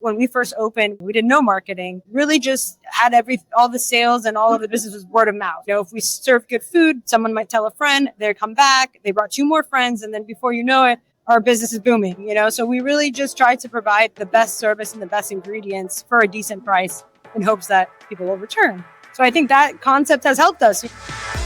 When we first opened, we did no marketing, really just had all the sales and all of the business was word of mouth. If we served good food, someone might tell a friend, they come back, they brought 2 more friends. And then before you know it, our business is booming, So we really just tried to provide the best service and the best ingredients for a decent price in hopes that people will return. So I think that concept has helped us.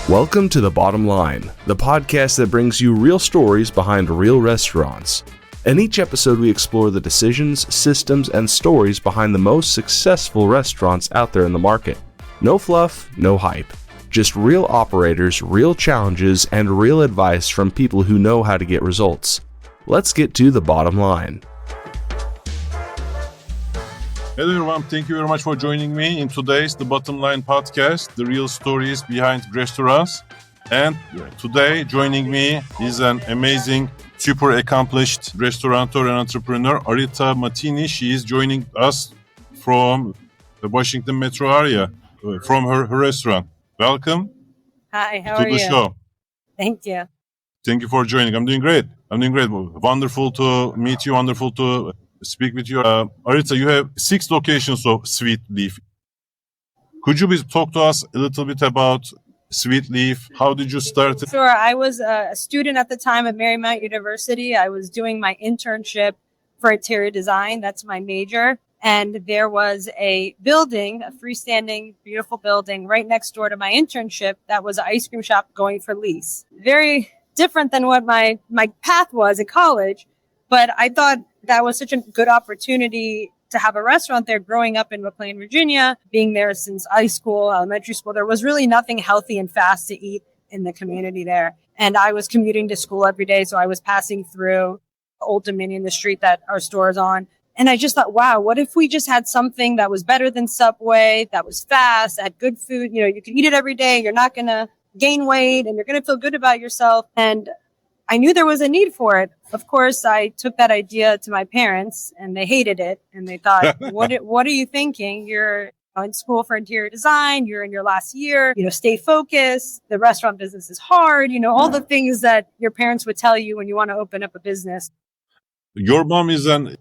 Welcome to The Bottom Line, the podcast that brings you real stories behind real restaurants. In each episode, we explore the decisions, systems, and stories behind the most successful restaurants out there in the market. No fluff, no hype. Just real operators, real challenges, and real advice from people who know how to get results. Let's get to the bottom line. Hello everyone, thank you very much for joining me in today's The Bottom Line podcast, the real stories behind restaurants. And today joining me is an amazing, super accomplished restaurateur and entrepreneur, Arita Matini. She is joining us from the Washington metro area, from her restaurant. Welcome. Hi, how are you? To the show. Thank you. Thank you for joining. I'm doing great. Wonderful to meet you. Wonderful to speak with you. Arita, you have 6 locations of Sweet Leaf. Could you please talk to us a little bit about Sweet Leaf? How did you start? Sure. I was a student at the time at Marymount University. I was doing my internship for interior design. That's my major. And there was a building, a freestanding, beautiful building right next door to my internship that was an ice cream shop going for lease. Very different than what my path was in college. But I thought that was such a good opportunity to have a restaurant there. Growing up in McLean, Virginia, being there since high school, elementary school, there was really nothing healthy and fast to eat in the community there. And I was commuting to school every day. So I was passing through Old Dominion, the street that our store is on. And I just thought, wow, what if we just had something that was better than Subway, that was fast, had good food? You could eat it every day. You're not going to gain weight and you're going to feel good about yourself. And I knew there was a need for it. Of course, I took that idea to my parents and they hated it. And they thought, what are you thinking? You're in school for interior design. You're in your last year. Stay focused. The restaurant business is hard. All the things that your parents would tell you when you want to open up a business. Your mom is a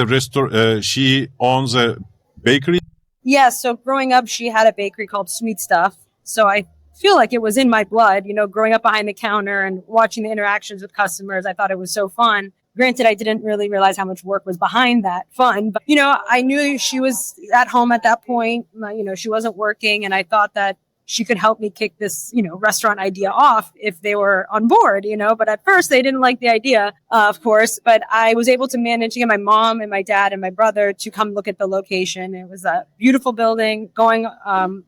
restaurant. She owns a bakery. Yeah. So growing up, she had a bakery called Sweet Stuff. So I feel like it was in my blood, growing up behind the counter and watching the interactions with customers. I thought it was so fun. Granted, I didn't really realize how much work was behind that fun, but, I knew she was at home at that point. She wasn't working and I thought that she could help me kick this, restaurant idea off if they were on board, but at first they didn't like the idea, of course, but I was able to manage to get my mom and my dad and my brother to come look at the location. It was a beautiful building going,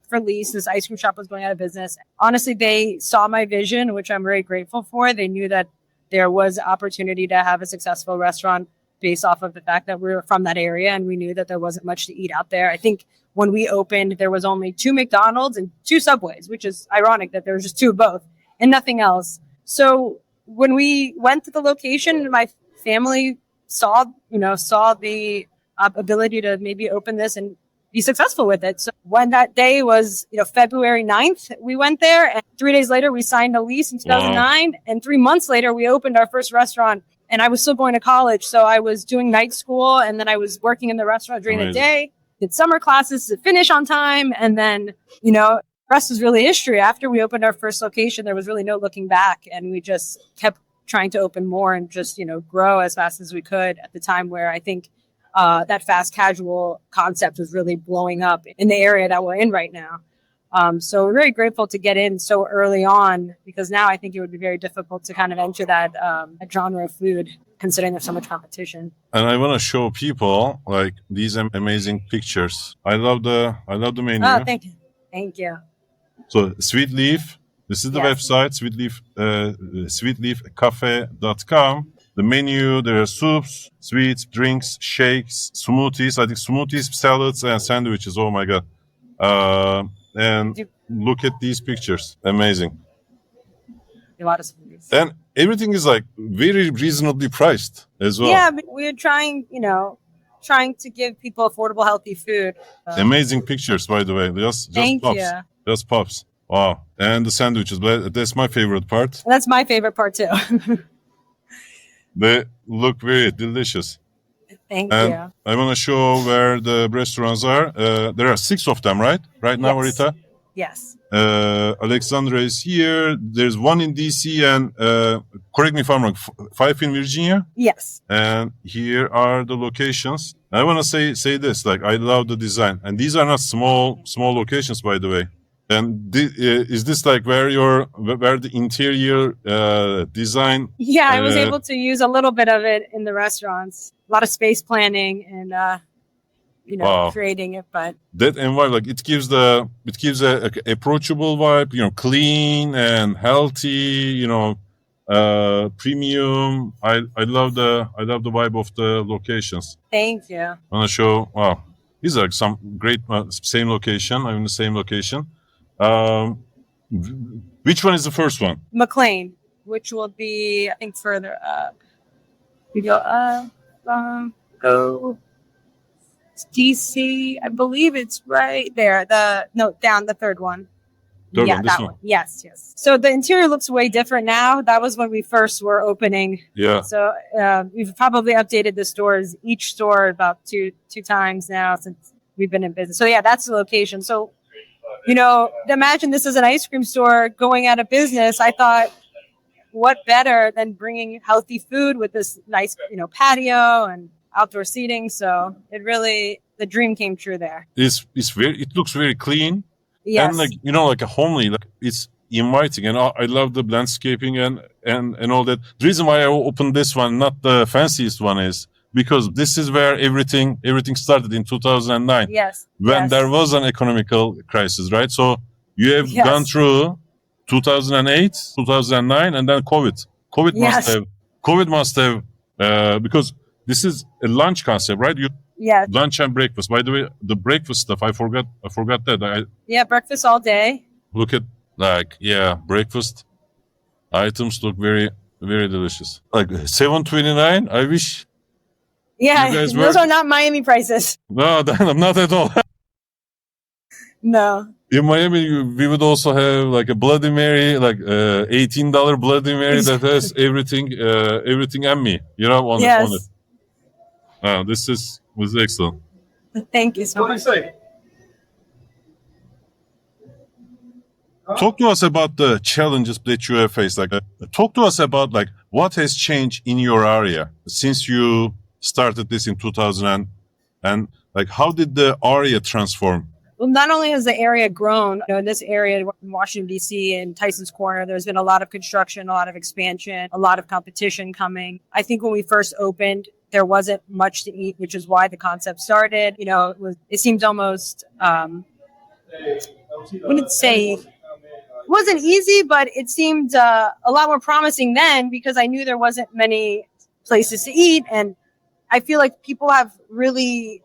for lease. This ice cream shop was going out of business. Honestly, they saw my vision, which I'm very grateful for. They knew that there was opportunity to have a successful restaurant based off of the fact that we were from that area and we knew that there wasn't much to eat out there. I think when we opened, there was only 2 McDonald's and 2 Subways, which is ironic that there was just 2 of both and nothing else. So when we went to the location, my family saw the ability to maybe open this and be successful with it. So when that day was, February 9th, we went there and 3 days later, we signed a lease in 2009. Wow. And 3 months later, we opened our first restaurant. And I was still going to college. So I was doing night school and then I was working in the restaurant during the day, did summer classes to finish on time. And then, the rest was really history. After we opened our first location, there was really no looking back. And we just kept trying to open more and just, grow as fast as we could at the time where I think that fast casual concept was really blowing up in the area that we're in right now. So we're very grateful to get in so early on because now I think it would be very difficult to kind of enter that genre of food considering there's so much competition. And I want to show people like these amazing pictures. I love the menu. Oh, thank you. So Sweet Leaf, this is the website, Sweet Leaf, sweetleafcafe.com. The menu, there are soups, sweets, drinks, shakes, smoothies. I think smoothies, salads, and sandwiches. Oh my God. And look at these pictures. Amazing. A lot of smoothies. And everything is like very reasonably priced as well. Yeah, but we're trying to give people affordable, healthy food. Amazing pictures, by the way. Just Thank pops. you. Just pops. Wow. And the sandwiches. That's my favorite part. That's my favorite part too. They look very delicious. Thank And you. I want to show where the restaurants are. There are 6 of them, right? Right now, Yes. Arita? Yes. Alexandra is here. There's one in DC and, correct me if I'm wrong, 5 in Virginia. Yes. And here are the locations. I want to say this, like, I love the design. And these are not small locations, by the way. And is this like where the interior design? Yeah, I was able to use a little bit of it in the restaurants. A lot of space planning and Wow. creating it, but That environment, like, it gives a approachable vibe, clean and healthy, premium. I love the vibe of the locations. thank you. I want to show. Wow, these are some great same location. I'm in the same location. Which one is the first one? McLean, which will be, I think, further up. We go up, go DC. I believe it's right there. Down the third one. Third yeah, one, this that one. one. Yes. So the interior looks way different now. That was when we first were opening. Yeah. So we've probably updated the stores, each store about two times now since we've been in business. So yeah, that's the location. So, imagine this is an ice cream store going out of business. I thought, what better than bringing healthy food with this nice, patio and outdoor seating. So the dream came true there. It looks very clean. Yes. And like a homely, like it's inviting, and I love the landscaping and all that. The reason why I opened this one, not the fanciest one, is because this is where everything started in 2009. Yes. When there was an economical crisis, right? So you have gone through 2008, 2009, and then COVID. COVID must have, because this is a lunch concept, right? Yes. Lunch and breakfast. By the way, the breakfast stuff, I forgot that. Breakfast all day. Look at, breakfast items look very, very delicious. Like $7.29. I wish. Yeah, you guys those were- are not Miami prices. No, not at all. No. In Miami, we would also have like a Bloody Mary, like $18 Bloody Mary that has everything and me, on it. This was excellent. Thank you so much. Talk to us about the challenges that you have faced. Talk to us about what has changed in your area since you started this in 2000, and how did the area transform? Well, not only has the area grown, in this area in Washington, D.C. and Tyson's Corner, there's been a lot of construction, a lot of expansion, a lot of competition coming. I think when we first opened, there wasn't much to eat, which is why the concept started. It seemed almost, wouldn't say it wasn't easy, but it seemed a lot more promising then because I knew there wasn't many places to eat. And I feel like people have really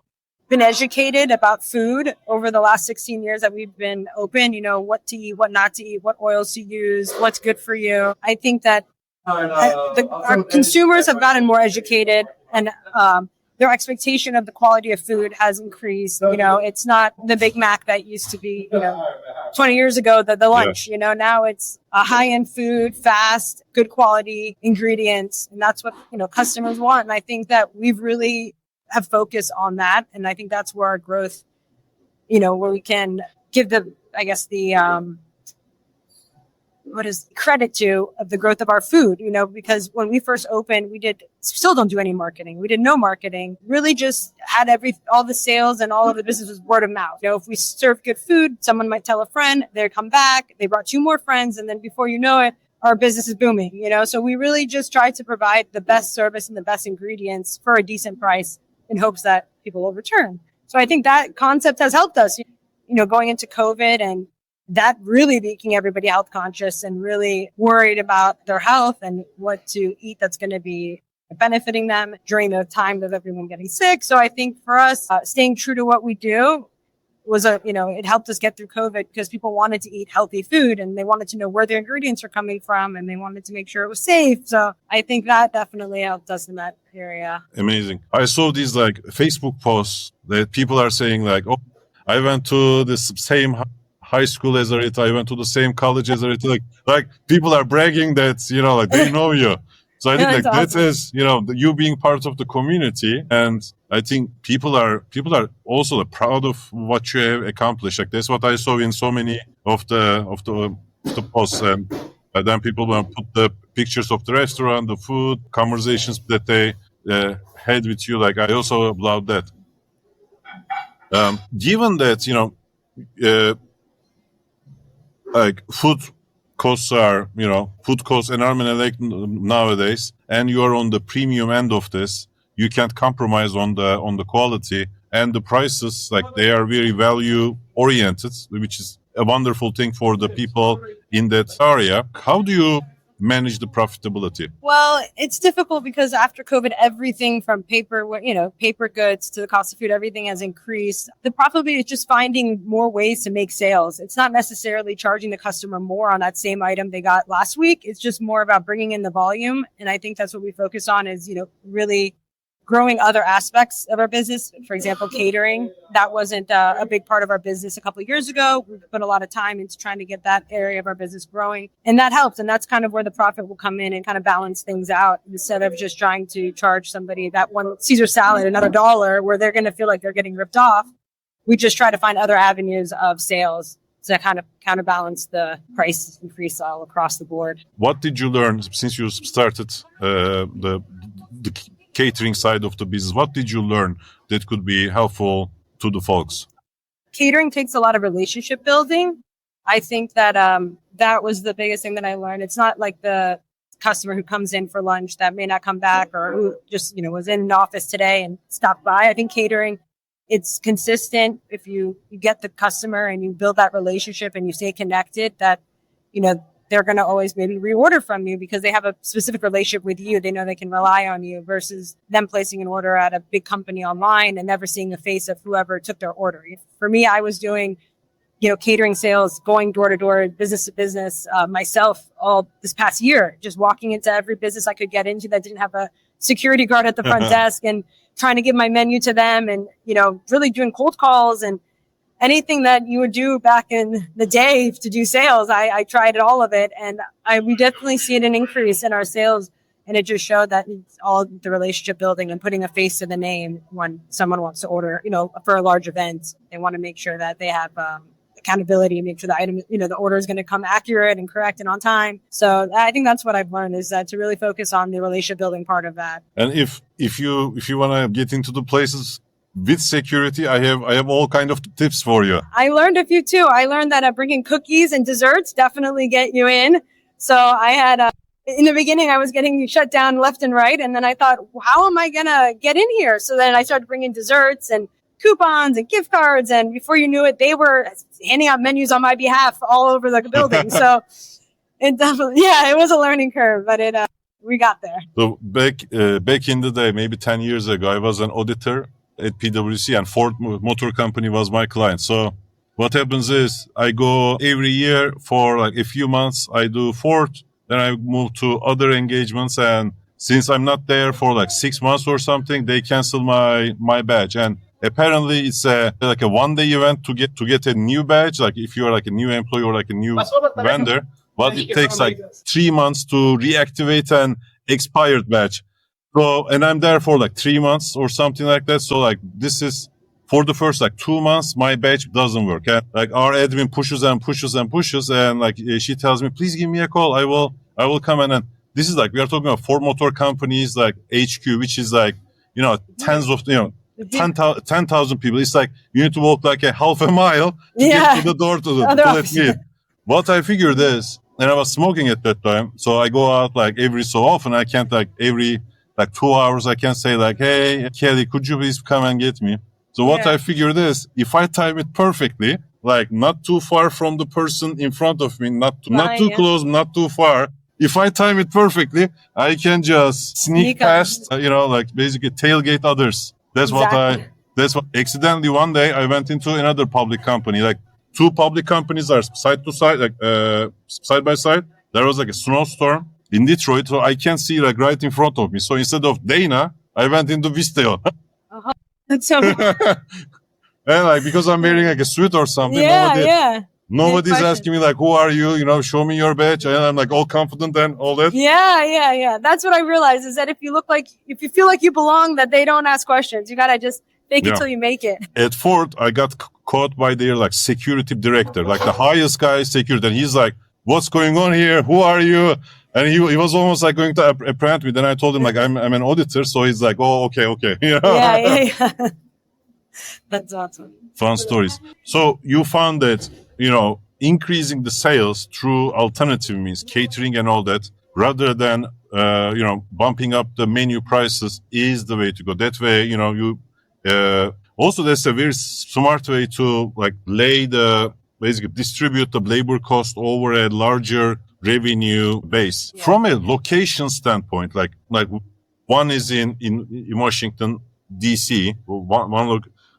been educated about food over the last 16 years that we've been open, what to eat, what not to eat, what oils to use, what's good for you. I think that our consumers have gotten more educated and their expectation of the quality of food has increased. It's not the Big Mac that used to be, 20 years ago, the lunch, now it's a high-end food, fast, good quality ingredients. And that's what, customers want. And I think that we've really have focused on that. And I think that's where our growth, where we can give the credit to of the growth of our food, because when we first opened, still don't do any marketing. We did no marketing, really just had all the sales and all of the business was word of mouth. If we serve good food, someone might tell a friend, they come back, they brought 2 more friends. And then before you know it, our business is booming, So we really just try to provide the best service and the best ingredients for a decent price in hopes that people will return. So I think that concept has helped us, going into COVID and that really making everybody health conscious and really worried about their health and what to eat that's going to be benefiting them during the time of everyone getting sick. So I think for us, staying true to what we do was it helped us get through COVID because people wanted to eat healthy food and they wanted to know where their ingredients are coming from and they wanted to make sure it was safe. So I think that definitely helped us in that area. Amazing. I saw these Facebook posts that people are saying oh, I went to the same high school as Arita. I went to the same college as Arita. Like people are bragging that, they know you. So I think That's like awesome. that is, you being part of the community, and I think people are also proud of what you have accomplished. Like that's what I saw in so many of the posts, and then people will put the pictures of the restaurant, the food, conversations that they had with you. Like I also love that. Given that uh, like food costs enormously like nowadays, and you are on the premium end of this. You can't compromise on the quality and the prices. Like they are very value oriented, which is a wonderful thing for the people in that area. How do you manage the profitability? Well, it's difficult because after COVID, everything from paper goods to the cost of food, everything has increased. The profitability is just finding more ways to make sales. It's not necessarily charging the customer more on that same item they got last week. It's just more about bringing in the volume. And I think that's what we focus on is, really growing other aspects of our business. For example, catering. That wasn't a big part of our business a couple of years ago. We put a lot of time into trying to get that area of our business growing. And that helps. And that's kind of where the profit will come in and kind of balance things out instead of just trying to charge somebody that one Caesar salad, another $1, where they're going to feel like they're getting ripped off. We just try to find other avenues of sales to kind of counterbalance the price increase all across the board. What did you learn since you started the catering side of the business? What did you learn that could be helpful to the folks? Catering takes a lot of relationship building. I think that that was the biggest thing that I learned. It's not like the customer who comes in for lunch that may not come back, or who just was in an office today and stopped by. I think catering, it's consistent. If you get the customer and you build that relationship and you stay connected, that they're going to always maybe reorder from you because they have a specific relationship with you. They know they can rely on you versus them placing an order at a big company online and never seeing the face of whoever took their order. For me, I was doing, catering sales, going door to door, business to business, myself all this past year, just walking into every business I could get into that didn't have a security guard at the front desk and trying to give my menu to them and, really doing cold calls and anything that you would do back in the day to do sales. I tried all of it, and we definitely see an increase in our sales. And it just showed that it's all the relationship building and putting a face to the name when someone wants to order, for a large event. They want to make sure that they have accountability and make sure the item, the order is going to come accurate and correct and on time. So I think that's what I've learned is that to really focus on the relationship building part of that. And if you want to get into the places with security, I have all kind of tips for you. I learned a few too. I learned that bringing cookies and desserts definitely get you in. So I had, in the beginning, I was getting shut down left and right. And then I thought, how am I going to get in here? So then I started bringing desserts and coupons and gift cards. And before you knew it, they were handing out menus on my behalf all over the building. So it definitely, it was a learning curve, but we got there. So back in the day, maybe 10 years ago, I was an auditor at PwC, and Ford Motor Company was my client. So what happens is I go every year for like a few months. I do Ford, then I move to other engagements. And since I'm not there for like 6 months or something, they cancel my badge. And apparently it's like a one-day event to get a new badge. Like if you're like a new employee or like a new vendor, but it takes like 3 months to reactivate an expired badge. So, and I'm there for like 3 months or something like that. So like this is for the first like 2 months, my badge doesn't work. And like our admin pushes and pushes and pushes. And like she tells me, please give me a call. I will come in. And this is like, we are talking about Ford Motor Company's like HQ, which is like, tens of, 10,000 people. It's like you need to walk like a half a mile to get to the door to let me in. What I figured is, and I was smoking at that time. So I go out like every so often. I can't like every 2 hours, I can say like, hey, Kelly, could you please come and get me? So what I figured is, if I time it perfectly, like not too far from the person in front of me, not too close, not too far. If I time it perfectly, I can just sneak past, like basically tailgate others. That's what accidentally one day I went into another public company, like two public companies are side to side, like side by side. There was like a snowstorm in Detroit, so I can't see like right in front of me. So instead of Dana, I went into Visteo. That's so and like because I'm wearing like a suit or something, Nobody's asking me like, who are you? You know, show me your badge. And I'm like all confident and all that. Yeah. That's what I realized is that if you feel like you belong, that they don't ask questions. You gotta just fake it till you make it. At Ford, I got caught by their like security director, like the highest guy security. And he's like, what's going on here? Who are you? And he was almost like going to apprehend me. Then I told him like, I'm an auditor. So he's like, oh, okay. You know? Yeah. That's awesome. Fun stories. So you found that, you know, increasing the sales through alternative means, catering and all that, rather than, you know, bumping up the menu prices is the way to go. That way, you know, also that's a very smart way to like basically distribute the labor cost over a larger revenue base. Yeah. From a location standpoint, like one is in Washington, DC,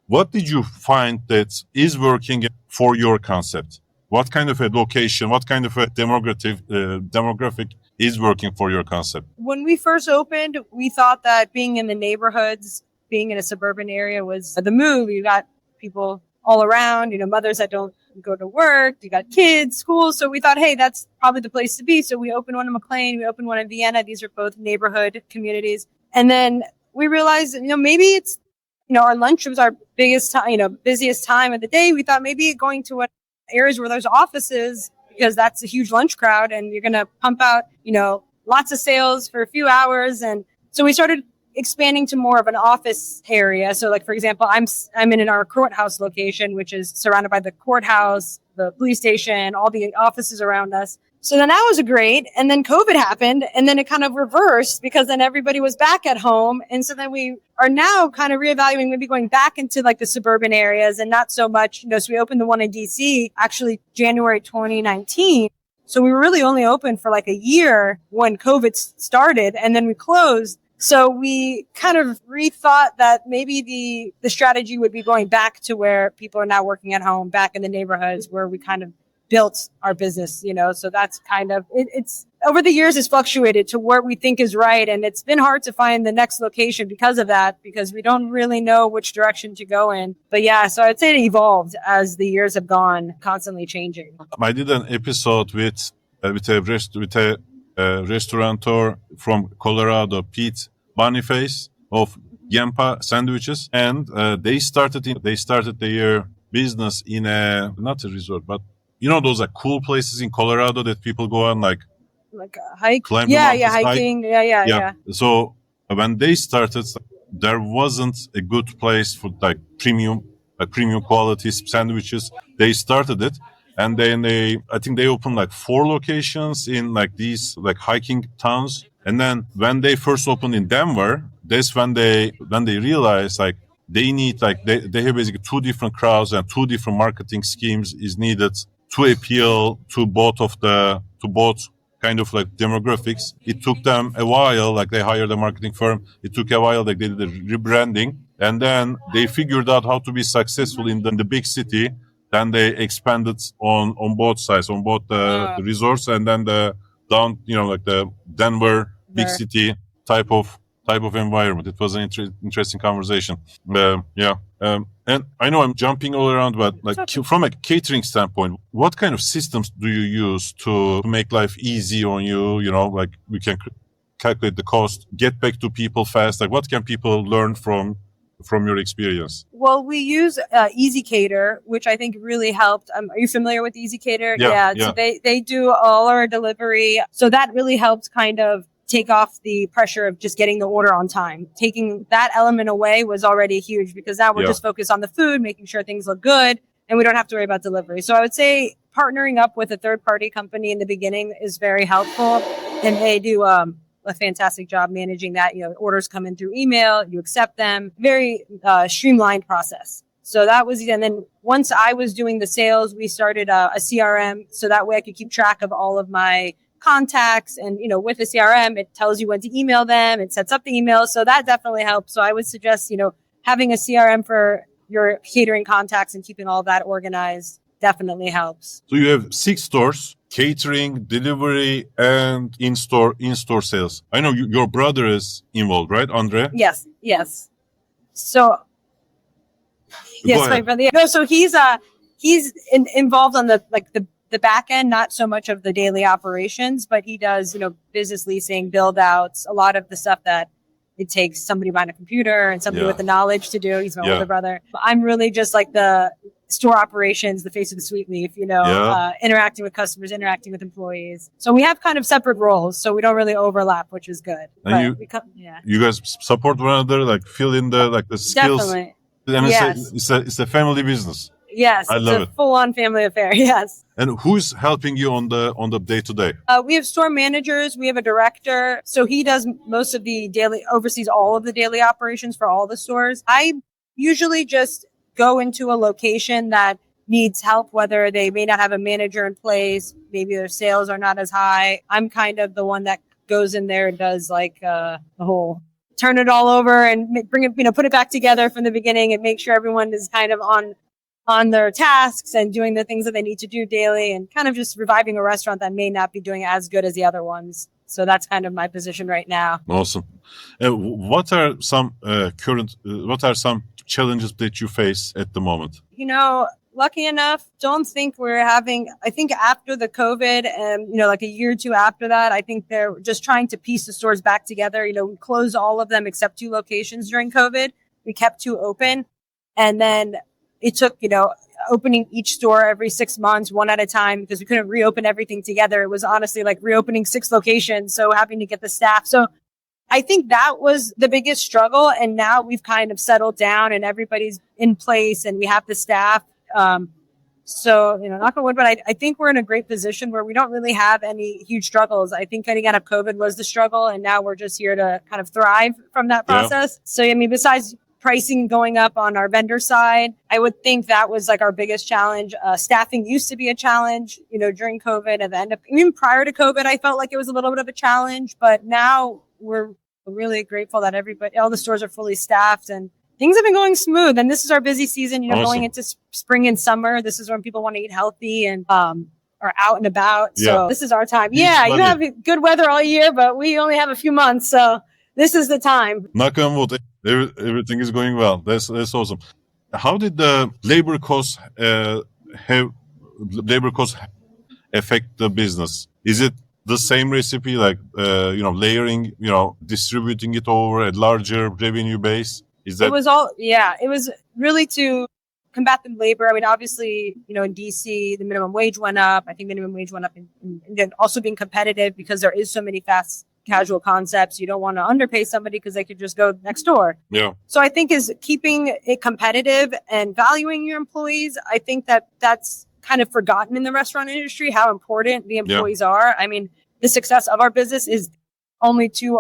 what did you find that is working for your concept? What kind of a location, what kind of a demographic is working for your concept? When we first opened, we thought that being in the neighborhoods, being in a suburban area was the move. You got people all around, you know, mothers that don't go to work, you got kids, schools. So we thought, hey, that's probably the place to be. So we opened one in McLean, we opened one in Vienna. These are both neighborhood communities. And then we realized, you know, maybe it's, you know, our lunch was our biggest time, you know, busiest time of the day. We thought maybe going to areas where there's offices, because that's a huge lunch crowd and you're going to pump out, you know, lots of sales for a few hours. And so we started expanding to more of an office area. So like, for example, I'm in our courthouse location, which is surrounded by the courthouse, the police station, all the offices around us. So then that was great. And then COVID happened and then it kind of reversed because then everybody was back at home. And so then we are now kind of reevaluating, maybe going back into like the suburban areas and not so much, you know, so we opened the one in DC actually January 2019. So we were really only open for like a year when COVID started and then we closed. So we kind of rethought that maybe the strategy would be going back to where people are now working at home, back in the neighborhoods where we kind of built our business, you know. So that's kind of it's over the years it's fluctuated to where we think is right, and it's been hard to find the next location because of that, because we don't really know which direction to go in. But yeah, so I'd say it evolved as the years have gone, constantly changing. I did an episode with a restaurateur from Colorado, Pete Boniface of Yampa sandwiches, and they started their business in not a resort, but you know those are cool places in Colorado that people go on like a hike. Climb hiking. Yeah. So when they started, there wasn't a good place for like premium quality sandwiches. They started it, and then I think they opened like 4 locations in like these like hiking towns. And then when they first opened in Denver, that's when they realized like they need like they have basically 2 different crowds and 2 different marketing schemes is needed to appeal to both kind of like demographics. It took them a while, like they hired a marketing firm. It took a while, like they did the rebranding, and then they figured out how to be successful in the big city. Then they expanded on both sides, on both the resorts and then the down, you know, like the Denver big city type of environment. It was an interesting conversation. And I know I'm jumping all around, but like from a catering standpoint, what kind of systems do you use to make life easy on you? You know, like we can calculate the cost, get back to people fast. Like what can people learn from your experience? Well, we use Easy Cater, which I think really helped. Are you familiar with Easy Cater? Yeah. So they do all our delivery. So that really helped kind of take off the pressure of just getting the order on time. Taking that element away was already huge because now we're just focused on the food, making sure things look good, and we don't have to worry about delivery. So I would say partnering up with a third-party company in the beginning is very helpful, and they do a fantastic job managing that. You know, orders come in through email, you accept them, very streamlined process. So that was, and then once I was doing the sales, we started a CRM, so that way I could keep track of all of my contacts. And, you know, with the CRM, it tells you when to email them. It sets up the email. So that definitely helps. So I would suggest, you know, having a CRM for your catering contacts and keeping all that organized definitely helps. So you have 6 stores, catering, delivery, and in-store sales. I know your brother is involved, right, Andre? Yes. So, yes, my brother. No, so he's involved on the back end, not so much of the daily operations, but he does, business leasing, build outs, a lot of the stuff that it takes somebody behind a computer and somebody with the knowledge to do. He's my older brother. I'm really just like the store operations, the face of the Sweet Leaf, interacting with customers, interacting with employees. So we have kind of separate roles, so we don't really overlap, which is good. And you guys support one another, like fill in the skills. Definitely. And Yes. it's a family business. Yes, I love it. Full-on family affair. Yes. And who's helping you on the day-to-day? We have store managers. We have a director. So he does most of the oversees all of the daily operations for all the stores. I usually just go into a location that needs help, whether they may not have a manager in place, maybe their sales are not as high. I'm kind of the one that goes in there and does like the whole turn it all over and bring it, put it back together from the beginning and make sure everyone is kind of on their tasks and doing the things that they need to do daily and kind of just reviving a restaurant that may not be doing as good as the other ones. So that's kind of my position right now. Awesome. What are some challenges that you face at the moment? Lucky enough, don't think I think after the COVID and, like a year or two after that, I think they're just trying to piece the stores back together. We closed all of them except 2 locations during COVID. We kept 2 open. And then it took, opening each store every 6 months, one at a time, because we couldn't reopen everything together. It was honestly like reopening 6 locations. So having to get the staff. So I think that was the biggest struggle. And now we've kind of settled down and everybody's in place and we have the staff. So, knock on wood, but I think we're in a great position where we don't really have any huge struggles. I think getting out of COVID was the struggle. And now we're just here to kind of thrive from that process. So, besides pricing going up on our vendor side, I would think that was like our biggest challenge. Staffing used to be a challenge, during COVID. At the end of, even prior to COVID, I felt like it was a little bit of a challenge, but now we're really grateful that all the stores are fully staffed and things have been going smooth. And this is our busy season, Awesome. Going into spring and summer. This is when people want to eat healthy and, are out and about. So this is our time. You have good weather all year, but we only have a few months. So this is the time. Knock on wood. Everything is going well. That's awesome. How did the labor costs affect the business? Is it the same recipe, like layering, distributing it over a larger revenue base? Is that? It was really to combat the labor. I mean, obviously, in DC, the minimum wage went up. I think the minimum wage went up and also being competitive because there is so many fast casual concepts. You don't want to underpay somebody because they could just go next door. Yeah. So I think is keeping it competitive and valuing your employees. I think that's kind of forgotten in the restaurant industry, how important the employees are. I mean, the success of our business is only to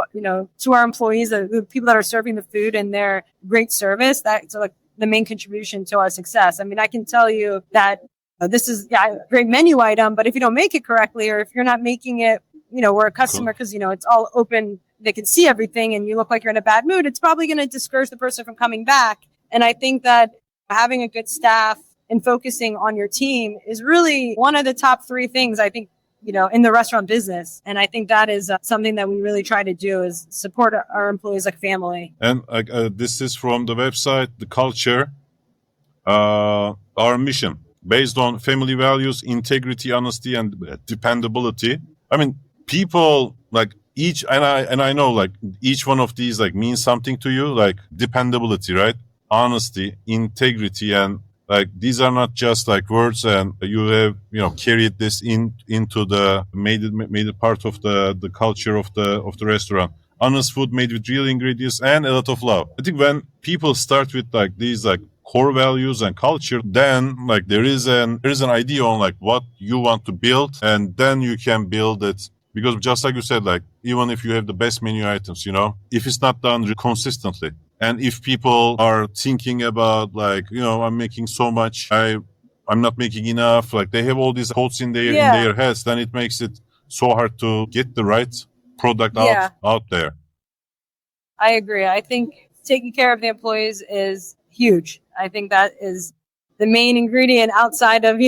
our employees, the people that are serving the food and their great service. That's like the main contribution to our success. I mean, I can tell you that this is a great menu item, but if you don't make it correctly, or if you're not making it, we're a customer because, it's all open. They can see everything and you look like you're in a bad mood. It's probably going to discourage the person from coming back. And I think that having a good staff and focusing on your team is really one of the top 3 things, I think, in the restaurant business. And I think that is something that we really try to do is support our employees like family. And this is from the website, the culture, our mission, based on family values, integrity, honesty, and dependability. I mean, people like each, and I know like each one of these like means something to you, like dependability, right? Honesty, integrity, and like these are not just like words, and you have carried this into the made it part of the culture of the restaurant. Honest food made with real ingredients and a lot of love. I think when people start with like these like core values and culture, then like there is an idea on like what you want to build, and then you can build it. Because just like you said, like even if you have the best menu items, if it's not done consistently, and if people are thinking about like, I'm making so much, I'm not making enough, like they have all these thoughts in their heads, then it makes it so hard to get the right product out there. I agree. I think taking care of the employees is huge. I think that is the main ingredient outside of,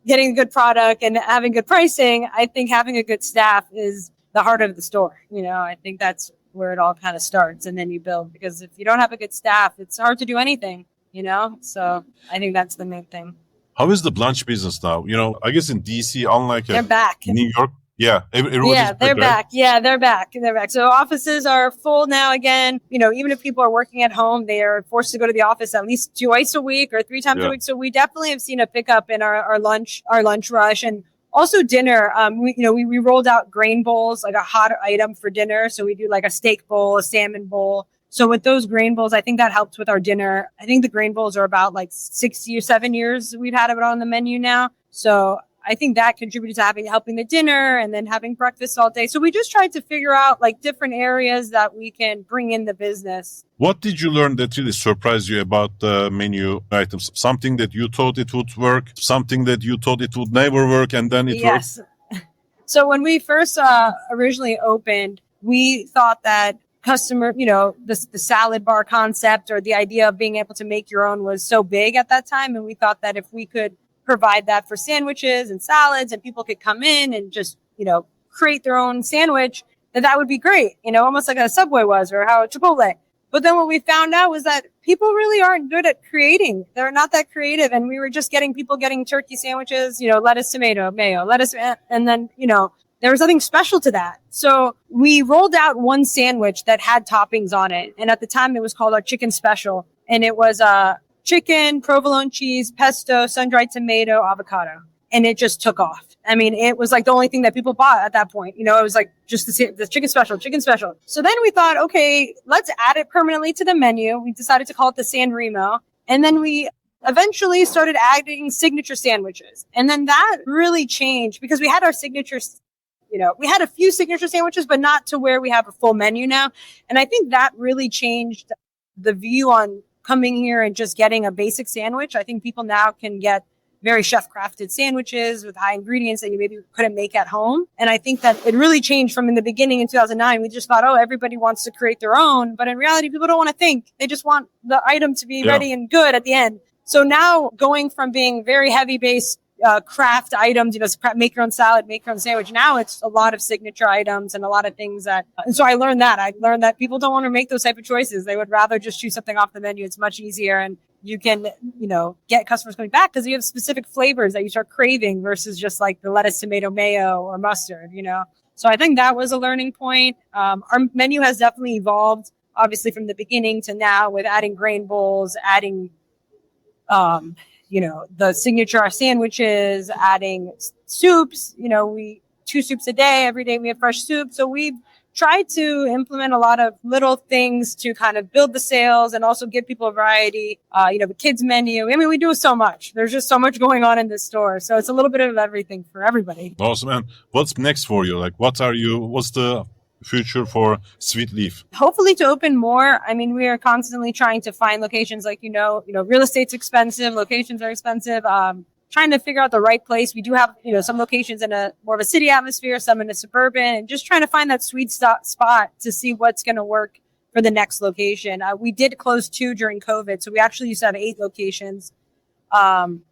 getting a good product and having good pricing. I think having a good staff is the heart of the store. I think that's where it all kind of starts, and then you build, because if you don't have a good staff, it's hard to do anything, So I think that's the main thing. How is the lunch business now? I guess in DC, unlike They're back. New York, yeah, everybody's Yeah, they're back. Yeah, they're back. They're back. So offices are full now again. Even if people are working at home, they are forced to go to the office at least twice a week or 3 times a week. So we definitely have seen a pickup in our lunch rush, and also dinner. We rolled out grain bowls, like a hot item for dinner. So we do like a steak bowl, a salmon bowl. So with those grain bowls, I think that helped with our dinner. I think the grain bowls are about like 6 or 7 years we've had it on the menu now. So I think that contributed to helping the dinner and then having breakfast all day. So we just tried to figure out like different areas that we can bring in the business. What did you learn that really surprised you about the menu items? Something that you thought it would work, something that you thought it would never work, and then it worked? So when we first originally opened, we thought that the salad bar concept or the idea of being able to make your own was so big at that time. And we thought that if we could provide that for sandwiches and salads and people could come in and just, create their own sandwich, that would be great, almost like a Subway was or how Chipotle. But then what we found out was that people really aren't good at creating. They're not that creative. And we were just getting turkey sandwiches, lettuce, tomato, mayo, lettuce. And then, there was nothing special to that. So we rolled out one sandwich that had toppings on it. And at the time it was called our chicken special. And it was chicken, provolone cheese, pesto, sun-dried tomato, avocado. And it just took off. I mean, it was like the only thing that people bought at that point. It was like just the chicken special. So then we thought, okay, let's add it permanently to the menu. We decided to call it the San Remo. And then we eventually started adding signature sandwiches. And then that really changed because we had our signatures. We had a few signature sandwiches, but not to where we have a full menu now. And I think that really changed the view on coming here and just getting a basic sandwich. I think people now can get very chef-crafted sandwiches with high ingredients that you maybe couldn't make at home. And I think that it really changed from in the beginning in 2009. We just thought, everybody wants to create their own. But in reality, people don't want to think. They just want the item to be ready and good at the end. So now going from being very heavy-based craft items, make your own salad, make your own sandwich. Now it's a lot of signature items and a lot of things and so I learned that people don't want to make those type of choices. They would rather just choose something off the menu. It's much easier and you can, get customers coming back because you have specific flavors that you start craving versus just like the lettuce, tomato, mayo or mustard, So I think that was a learning point. Our menu has definitely evolved, obviously from the beginning to now with adding grain bowls, adding, the signature sandwiches, adding soups, 2 soups a day. Every day we have fresh soup. So we've tried to implement a lot of little things to kind of build the sales and also give people a variety. The kids menu. I mean, we do so much. There's just so much going on in this store. So it's a little bit of everything for everybody. Awesome. And what's next for you? Like, what's the future for Sweet Leaf? Hopefully to open more. I mean, we are constantly trying to find locations like, real estate's expensive, locations are expensive. Trying to figure out the right place. We do have, some locations in a more of a city atmosphere, some in a suburban, and just trying to find that sweet spot to see what's going to work for the next location. We did close 2 during COVID. So we actually used to have 8 locations.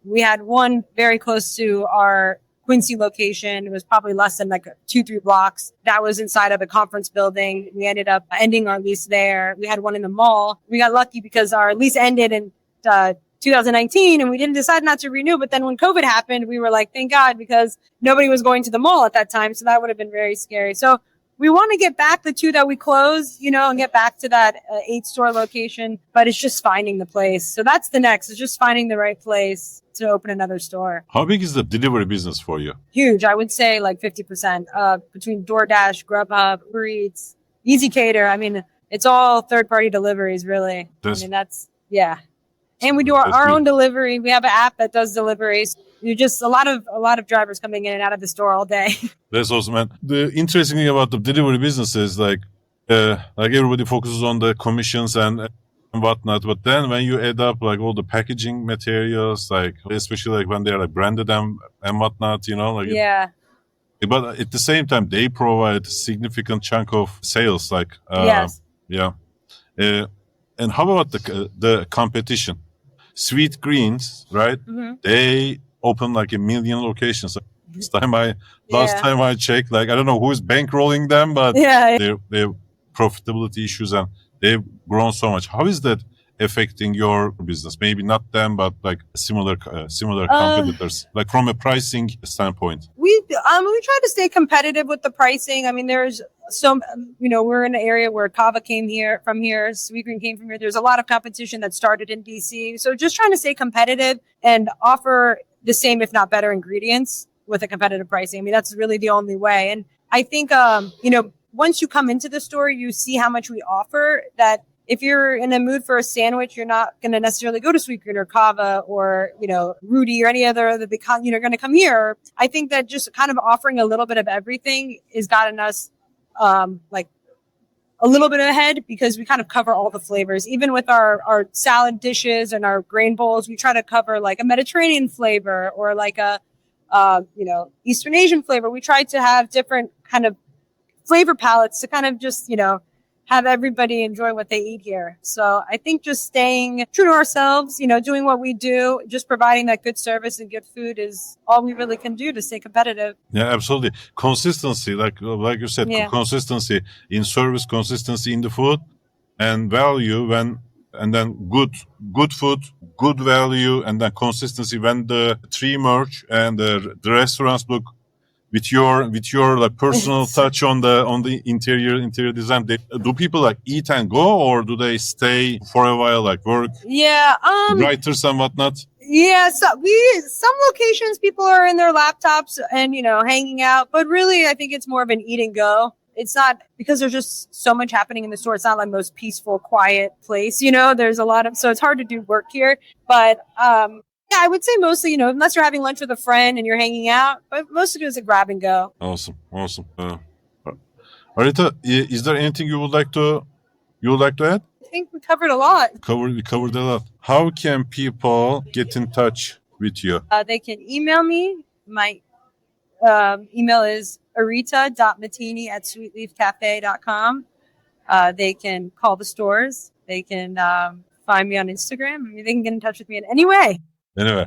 We had one very close to our Quincy location. It was probably less than like 2-3 blocks. That was inside of a conference building. We ended up ending our lease there. We had one in the mall. We got lucky because our lease ended in 2019 and we didn't decide not to renew. But then when COVID happened, we were like, thank God, because nobody was going to the mall at that time. So that would have been very scary. So we want to get back the 2 that we closed, and get back to that 8-store location, but it's just finding the place. So that's the next. It's just finding the right place to open another store. How big is the delivery business for you? Huge. I would say like 50% between DoorDash, Grubhub, Uber Eats, Easy Cater. I mean, it's all third-party deliveries, really. And we do our own delivery. We have an app that does deliveries. You just a lot of drivers coming in and out of the store all day. That's awesome, man. The interesting thing about the delivery business is like everybody focuses on the commissions and whatnot, but then when you add up like all the packaging materials, like especially like when they're like branded and whatnot, But at the same time, they provide a significant chunk of sales. Like yes, and how about the competition? Sweet Greens, right? Mm-hmm. They open like 1 million locations. Last time I checked, like I don't know who's bankrolling them, but their profitability issues and they've grown so much. How is that affecting your business? Maybe not them, but like similar competitors, like from a pricing standpoint. We try to stay competitive with the pricing. I mean, there's we're in an area where Kava came from here, Sweet Green came from here. There's a lot of competition that started in DC. So just trying to stay competitive and offer the same, if not better, ingredients with a competitive pricing. I mean, that's really the only way. And I think, once you come into the store, you see how much we offer, that if you're in a mood for a sandwich, you're not going to necessarily go to Sweet Green or Kava or, Rudy or any other that you're going to come here. I think that just kind of offering a little bit of everything has gotten us like a little bit ahead, because we kind of cover all the flavors. Even with our salad dishes and our grain bowls, we try to cover like a Mediterranean flavor or like a Eastern Asian flavor. We try to have different kind of flavor palettes to kind of just, have everybody enjoy what they eat here. So I think just staying true to ourselves, doing what we do, just providing that good service and good food is all we really can do to stay competitive. Yeah, absolutely. Consistency, like you said, consistency in service, consistency in the food, and value and then good food, good value, and then consistency. When the three merge and the restaurants look with your like personal touch on the interior design, do people like eat and go, or do they stay for a while, like work? Yeah, writers and whatnot. Yeah, so some locations people are in their laptops and hanging out, but really I think it's more of an eat and go. It's not, because there's just so much happening in the store. It's not like the most peaceful, quiet place. There's a lot of, so it's hard to do work here. But yeah, I would say mostly, unless you're having lunch with a friend and you're hanging out, but most of it is a grab and go. Awesome. Arita, is there anything you would like to add? I think we covered a lot. We covered a lot. How can people get in touch with you? They can email me. My email is arita.matini@sweetleafcafe.com. They can call the stores. They can find me on Instagram. I mean, they can get in touch with me in any way. Anyway,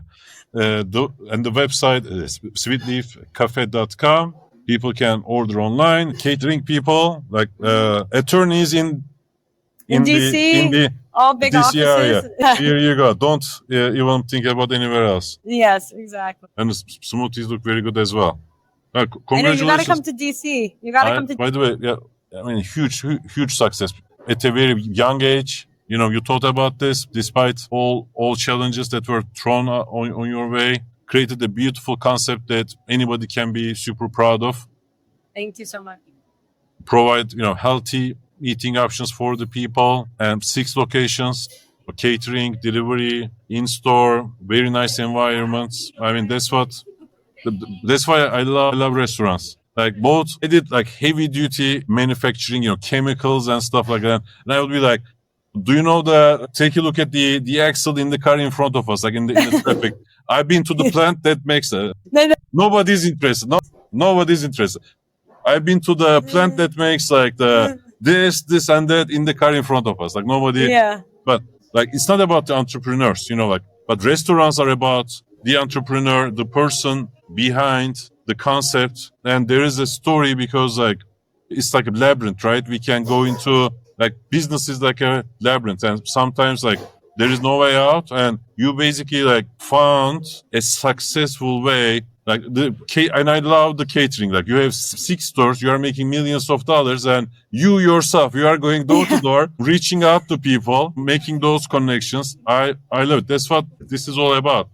the website is sweetleafcafe.com. People can order online. Catering people, like attorneys in DC, all big DC offices. Area. Here you go. Don't even think about anywhere else. Yes, exactly. And the smoothies look very good as well. I know, you got to come to DC. You got to come to. By the way, yeah, I mean, huge success at a very young age. You thought about this despite all challenges that were thrown on your way. Created a beautiful concept that anybody can be super proud of. Thank you so much. Provide, healthy eating options for the people, and 6 locations, catering, delivery, in-store, very nice environments. I mean, that's why I love restaurants. Like both, I did like heavy duty manufacturing, chemicals and stuff like that. And I would be like, do you know take a look at the axle in the car in front of us, like in the traffic. I've been to the plant that makes nobody's interested. Nobody's interested. I've been to the plant that makes like this and that in the car in front of us. Like nobody. Yeah. But like, it's not about the entrepreneurs, but restaurants are about the entrepreneur, the person behind the concept. And there is a story, because like, it's like a labyrinth, right? We can go into like business is like a labyrinth, and sometimes like there is no way out, and you basically like found a successful way. Like and I love the catering. Like you have 6 stores, you are making millions of dollars, and you yourself, you are going door to door, reaching out to people, making those connections. I love it. That's what this is all about.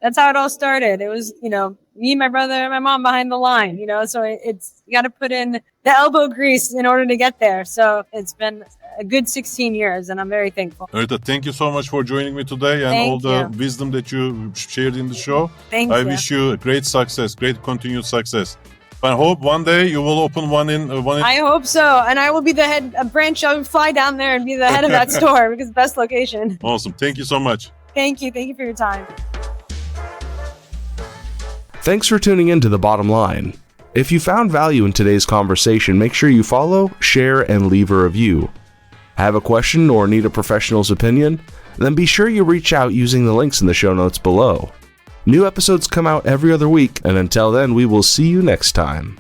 That's how it all started. It was, me, my brother, and my mom behind the line, so it's, you got to put in the elbow grease in order to get there. So it's been a good 16 years, and I'm very thankful. Arita, thank you so much for joining me today, and all the wisdom that you shared in the show. I wish you great success, great continued success. I hope one day you will open one in. I hope so, and I will be the head branch. I will fly down there and be the head of that store, because it's the best location. Awesome. Thank you so much. Thank you for your time. Thanks for tuning in to The Bottom Line. If you found value in today's conversation, make sure you follow, share, and leave a review. Have a question or need a professional's opinion? Then be sure you reach out using the links in the show notes below. New episodes come out every other week, and until then, we will see you next time.